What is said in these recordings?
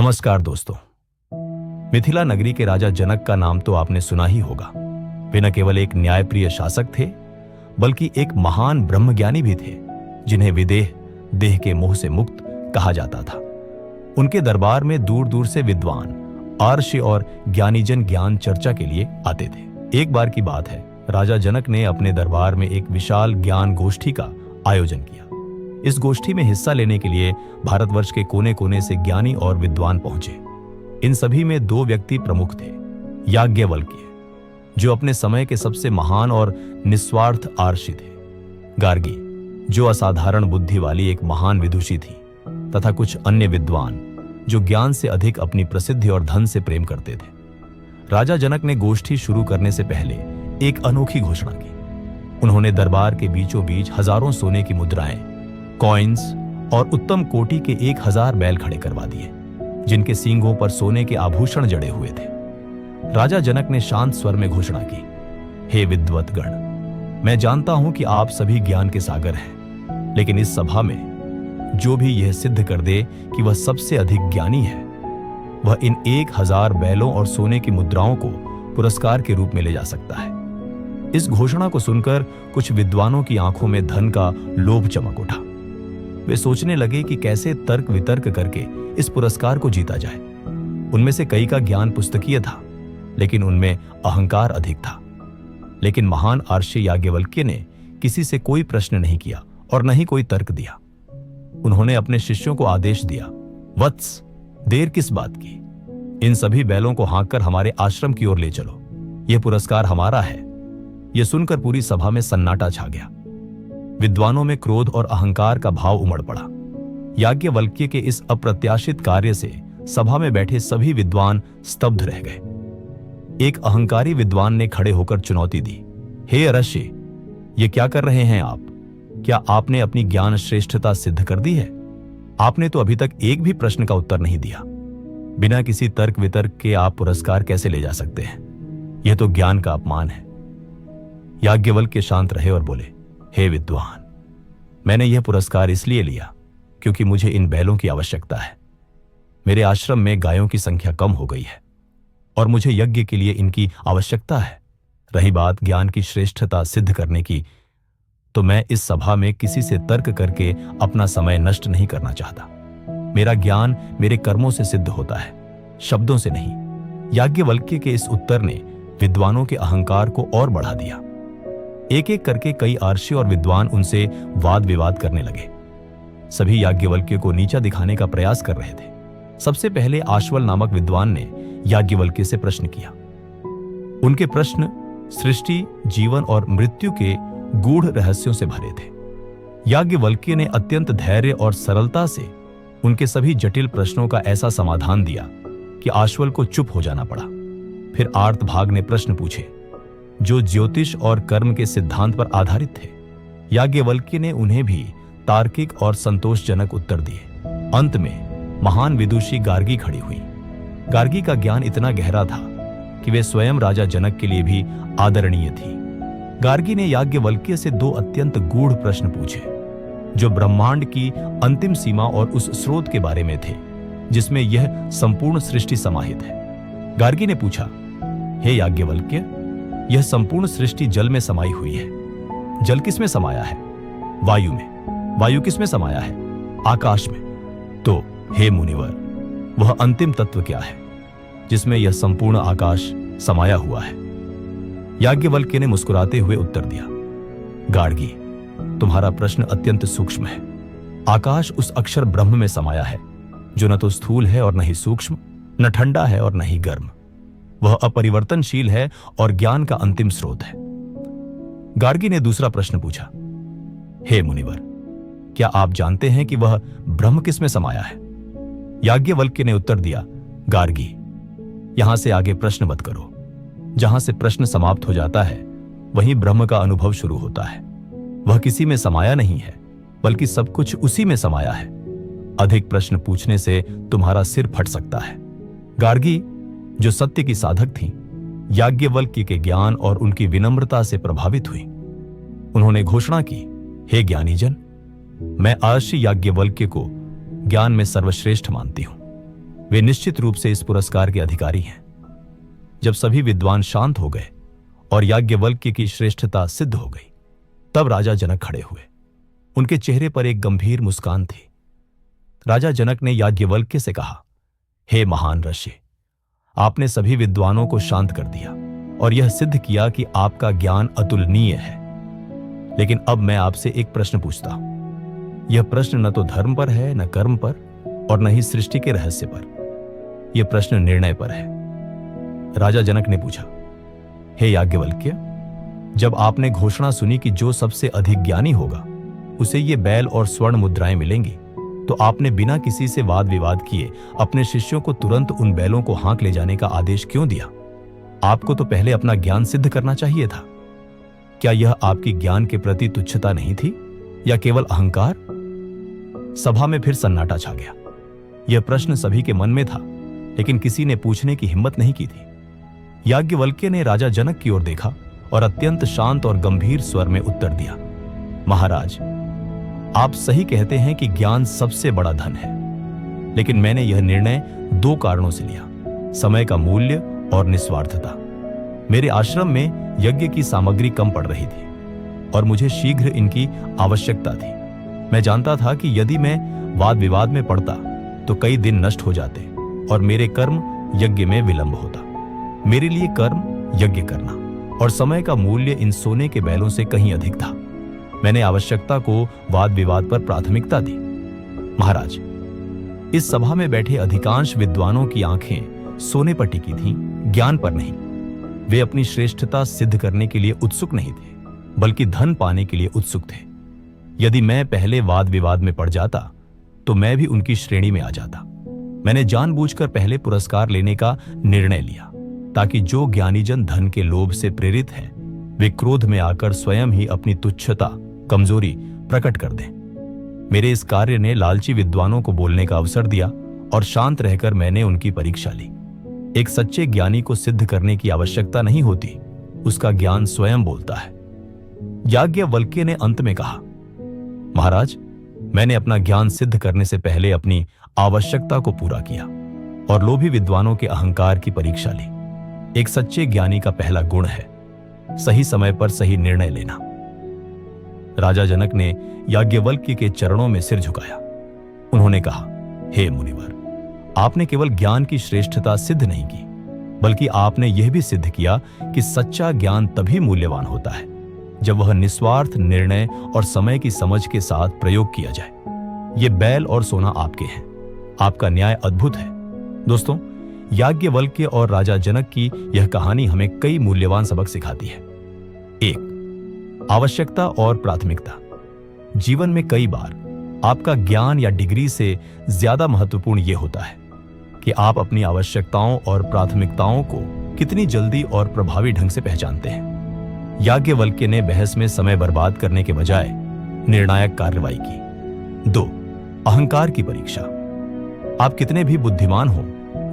नमस्कार दोस्तों। मिथिला नगरी के राजा जनक का नाम तो आपने सुना ही होगा। वे न केवल एक न्यायप्रिय शासक थे, बल्कि एक महान ब्रह्मज्ञानी भी थे, जिन्हें विदेह देह के मोह से मुक्त कहा जाता था। उनके दरबार में दूर दूर से विद्वान, आर्षि और ज्ञानीजन ज्ञान चर्चा के लिए आते थे। एक बार की बात है, राजा जनक ने अपने दरबार में एक विशाल ज्ञान गोष्ठी का आयोजन किया। इस गोष्ठी में हिस्सा लेने के लिए भारतवर्ष के कोने कोने से ज्ञानी और विद्वान पहुंचे। इन सभी में दो व्यक्ति प्रमुख थे। याज्ञवल्क्य, जो अपने समय के सबसे महान और निस्वार्थ आर्षि थे, गार्गी, जो असाधारण बुद्धि वाली एक महान विदुषी थी, तथा कुछ अन्य विद्वान जो ज्ञान से अधिक अपनी प्रसिद्धि और धन से प्रेम करते थे। राजा जनक ने गोष्ठी शुरू करने से पहले एक अनोखी घोषणा की। उन्होंने दरबार के बीचों बीच हजारों सोने की मुद्राएं, कॉइन्स और उत्तम कोटि के 1000 बैल खड़े करवा दिए, जिनके सींगों पर सोने के आभूषण जड़े हुए थे। राजा जनक ने शांत स्वर में घोषणा की, हे विद्वतगण, मैं जानता हूं कि आप सभी ज्ञान के सागर हैं, लेकिन इस सभा में जो भी यह सिद्ध कर दे कि वह सबसे अधिक ज्ञानी है, वह इन 1000 बैलों और सोने की मुद्राओं को पुरस्कार के रूप में ले जा सकता है। इस घोषणा को सुनकर कुछ विद्वानों की आंखों में धन का लोभ चमक उठा। वे सोचने लगे कि कैसे तर्क वितर्क करके इस पुरस्कार को जीता जाए। उनमें से कई का ज्ञान पुस्तकीय था, लेकिन उनमें अहंकार अधिक था। लेकिन महान आर्षि याज्ञवल्क्य ने किसी से कोई प्रश्न नहीं किया और न ही कोई तर्क दिया। उन्होंने अपने शिष्यों को आदेश दिया, वत्स, देर किस बात की? इन सभी बैलों को हाँककर हमारे आश्रम की ओर ले चलो। यह पुरस्कार हमारा है। यह सुनकर पूरी सभा में सन्नाटा छा गया। विद्वानों में क्रोध और अहंकार का भाव उमड़ पड़ा। याज्ञवल्क्य के इस अप्रत्याशित कार्य से सभा में बैठे सभी विद्वान स्तब्ध रह गए। एक अहंकारी विद्वान ने खड़े होकर चुनौती दी, हे अरश्य, ये क्या कर रहे हैं आप? क्या आपने अपनी ज्ञान श्रेष्ठता सिद्ध कर दी है? आपने तो अभी तक एक भी प्रश्न का उत्तर नहीं दिया। बिना किसी तर्क वितर्क के आप पुरस्कार कैसे ले जा सकते हैं? यह तो ज्ञान का अपमान है। याज्ञवल्क्य शांत रहे और बोले, हे विद्वान, मैंने यह पुरस्कार इसलिए लिया क्योंकि मुझे इन बैलों की आवश्यकता है। मेरे आश्रम में गायों की संख्या कम हो गई है और मुझे यज्ञ के लिए इनकी आवश्यकता है। रही बात ज्ञान की श्रेष्ठता सिद्ध करने की, तो मैं इस सभा में किसी से तर्क करके अपना समय नष्ट नहीं करना चाहता। मेरा ज्ञान मेरे कर्मों से सिद्ध होता है, शब्दों से नहीं। याज्ञवल्क्य के इस उत्तर ने विद्वानों के अहंकार को और बढ़ा दिया। एक एक करके कई आर्षि और विद्वान उनसे वाद विवाद करने लगे। सभी याज्ञवल्क्य को नीचा दिखाने का प्रयास कर रहे थे। सबसे पहले आश्वल नामक विद्वान ने याज्ञवल्क्य से प्रश्न किया। उनके प्रश्न सृष्टि, जीवन और मृत्यु के गूढ़ रहस्यों से भरे थे। याज्ञवल्क्य ने अत्यंत धैर्य और सरलता से उनके सभी जटिल प्रश्नों का ऐसा समाधान दिया कि आश्वल को चुप हो जाना पड़ा। फिर आर्तभाग ने प्रश्न पूछे जो ज्योतिष और कर्म के सिद्धांत पर आधारित थे। याज्ञवल्क्य ने उन्हें भी तार्किक और संतोषजनक उत्तर दिए। अंत में महान विदुषी गार्गी खड़ी हुई। गार्गी का ज्ञान इतना गहरा था कि वे स्वयं राजा जनक के लिए भी आदरणीय थी। गार्गी ने याज्ञवल्क्य से 2 अत्यंत गूढ़ प्रश्न पूछे, जो ब्रह्मांड की अंतिम सीमा और उस स्रोत के बारे में थे जिसमें यह संपूर्ण सृष्टि समाहित है। गार्गी ने पूछा, हे याज्ञवल्क्य, यह संपूर्ण सृष्टि जल में समाई हुई है। जल किस में समाया है? वायु में। वायु किस में समाया है? आकाश में। तो हे मुनिवर, वह अंतिम तत्व क्या है जिसमें यह संपूर्ण आकाश समाया हुआ है? याज्ञवल्क्य ने मुस्कुराते हुए उत्तर दिया, गार्गी, तुम्हारा प्रश्न अत्यंत सूक्ष्म है। आकाश उस अक्षर ब्रह्म में समाया है, जो न तो स्थूल है और न ही सूक्ष्म, न ठंडा है और न ही गर्म। वह अपरिवर्तनशील है और ज्ञान का अंतिम स्रोत है। गार्गी ने दूसरा प्रश्न पूछा, हे मुनिवर, क्या आप जानते हैं कि वह ब्रह्म किस में समाया है? याज्ञवल्क्य ने उत्तर दिया, गार्गी, यहां से आगे प्रश्न मत करो। जहां से प्रश्न समाप्त हो जाता है वहीं ब्रह्म का अनुभव शुरू होता है। वह किसी में समाया नहीं है, बल्कि सब कुछ उसी में समाया है। अधिक प्रश्न पूछने से तुम्हारा सिर फट सकता है। गार्गी, जो सत्य की साधक थीं, याज्ञवल्क्य के ज्ञान और उनकी विनम्रता से प्रभावित हुई। उन्होंने घोषणा की, हे ज्ञानीजन, मैं आर्षि याज्ञवल्क्य को ज्ञान में सर्वश्रेष्ठ मानती हूं। वे निश्चित रूप से इस पुरस्कार के अधिकारी हैं। जब सभी विद्वान शांत हो गए और याज्ञवल्क्य की श्रेष्ठता सिद्ध हो गई, तब राजा जनक खड़े हुए। उनके चेहरे पर एक गंभीर मुस्कान थी। राजा जनक ने याज्ञवल्क्य से कहा, हे महान ऋषि, आपने सभी विद्वानों को शांत कर दिया और यह सिद्ध किया कि आपका ज्ञान अतुलनीय है। लेकिन अब मैं आपसे एक प्रश्न पूछता हूं। यह प्रश्न न तो धर्म पर है, न कर्म पर, और न ही सृष्टि के रहस्य पर। यह प्रश्न निर्णय पर है। राजा जनक ने पूछा, हे याज्ञवल्क्य, जब आपने घोषणा सुनी कि जो सबसे अधिक ज्ञानी होगा उसे ये बैल और स्वर्ण मुद्राएं मिलेंगी, तो आपने बिना किसी से वाद विवाद किए अपने शिष्यों को तुरंत उन बैलों को हाँक ले जाने का आदेश क्यों दिया? आपको तो पहले अपना ज्ञान सिद्ध करना चाहिए था। क्या यह आपकी ज्ञान के प्रति तुच्छता नहीं थी या केवल अहंकार? सभा में फिर सन्नाटा छा गया। यह प्रश्न सभी के मन में था, लेकिन किसी ने पूछने की हिम्मत नहीं की थी। याज्ञवल्क्य ने राजा जनक की ओर देखा और अत्यंत शांत और गंभीर स्वर में उत्तर दिया, महाराज, आप सही कहते हैं कि ज्ञान सबसे बड़ा धन है, लेकिन मैंने यह निर्णय दो कारणों से लिया, समय का मूल्य और निस्वार्थता। मेरे आश्रम में यज्ञ की सामग्री कम पड़ रही थी और मुझे शीघ्र इनकी आवश्यकता थी। मैं जानता था कि यदि मैं वाद विवाद में पड़ता तो कई दिन नष्ट हो जाते और मेरे कर्म यज्ञ में विलंब होता। मेरे लिए कर्म यज्ञ करना और समय का मूल्य इन सोने के बैलों से कहीं अधिक था। मैंने आवश्यकता को वाद विवाद पर प्राथमिकता दी। महाराज, इस सभा में बैठे अधिकांश विद्वानों की आंखें सोने पर टिकी थीं, ज्ञान पर नहीं। वे अपनी श्रेष्ठता सिद्ध करने के लिए उत्सुक नहीं थे, बल्कि धन पाने के लिए उत्सुक थे। यदि मैं पहले वाद विवाद में पड़ जाता तो मैं भी उनकी श्रेणी में आ जाता। मैंने जानबूझकर पहले पुरस्कार लेने का निर्णय लिया, ताकि जो ज्ञानीजन धन के लोभ से प्रेरित हैं, वे क्रोध में आकर स्वयं ही अपनी तुच्छता, कमजोरी प्रकट कर दें। मेरे इस कार्य ने लालची विद्वानों को बोलने का अवसर दिया और शांत रहकर मैंने उनकी परीक्षा ली। एक सच्चे ज्ञानी को सिद्ध करने की आवश्यकता नहीं होती, उसका ज्ञान स्वयं बोलता है। याज्ञवल्क्य ने अंत में कहा, महाराज, मैंने अपना ज्ञान सिद्ध करने से पहले अपनी आवश्यकता को पूरा किया और लोभी विद्वानों के अहंकार की परीक्षा ली। एक सच्चे ज्ञानी का पहला गुण है सही समय पर सही निर्णय लेना। राजा जनक ने याज्ञवल्क्य के चरणों में सिर झुकाया। उन्होंने कहा, हे मुनिवर, आपने केवल ज्ञान की श्रेष्ठता सिद्ध नहीं की, बल्कि आपने यह भी सिद्ध किया कि सच्चा ज्ञान तभी मूल्यवान होता है जब वह निस्वार्थ निर्णय और समय की समझ के साथ प्रयोग किया जाए। ये बैल और सोना आपके हैं। आपका न्याय अद्भुत है। दोस्तों, याज्ञवल्क्य और राजा जनक की यह कहानी हमें कई मूल्यवान सबक सिखाती है। 1. आवश्यकता और प्राथमिकता। जीवन में कई बार आपका ज्ञान या डिग्री से ज्यादा महत्वपूर्ण यह होता है कि आप अपनी आवश्यकताओं और प्राथमिकताओं को कितनी जल्दी और प्रभावी ढंग से पहचानते हैं। याज्ञवल्क्य ने बहस में समय बर्बाद करने के बजाय निर्णायक कार्रवाई की। 2. अहंकार की परीक्षा। आप कितने भी बुद्धिमान हो,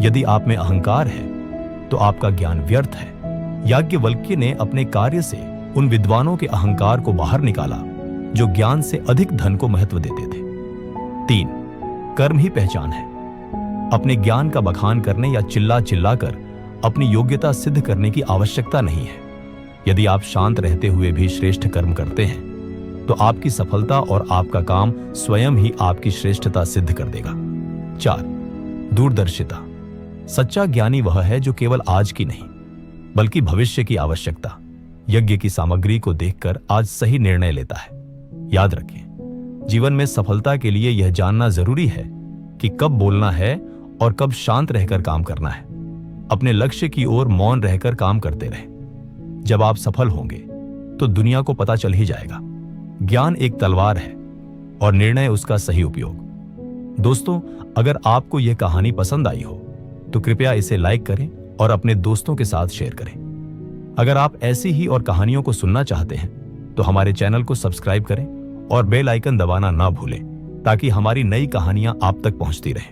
यदि आप में अहंकार है तो आपका ज्ञान व्यर्थ है। याज्ञवल्क्य ने अपने कार्य से उन विद्वानों के अहंकार को बाहर निकाला जो ज्ञान से अधिक धन को महत्व देते थे। 3. कर्म ही पहचान है। अपने ज्ञान का बखान करने या चिल्ला चिल्लाकर अपनी योग्यता सिद्ध करने की आवश्यकता नहीं है। यदि आप शांत रहते हुए भी श्रेष्ठ कर्म करते हैं तो आपकी सफलता और आपका काम स्वयं ही आपकी श्रेष्ठता सिद्ध कर देगा। 4. दूरदर्शिता। सच्चा ज्ञानी वह है जो केवल आज की नहीं बल्कि भविष्य की आवश्यकता, यज्ञ की सामग्री को देखकर आज सही निर्णय लेता है। याद रखें, जीवन में सफलता के लिए यह जानना जरूरी है कि कब बोलना है और कब शांत रहकर काम करना है। अपने लक्ष्य की ओर मौन रहकर काम करते रहें। जब आप सफल होंगे तो दुनिया को पता चल ही जाएगा। ज्ञान एक तलवार है और निर्णय उसका सही उपयोग। दोस्तों, अगर आपको यह कहानी पसंद आई हो तो कृपया इसे लाइक करें और अपने दोस्तों के साथ शेयर करें। अगर आप ऐसी ही और कहानियों को सुनना चाहते हैं तो हमारे चैनल को सब्सक्राइब करें और बेल आइकन दबाना ना भूलें ताकि हमारी नई कहानियां आप तक पहुंचती रहें।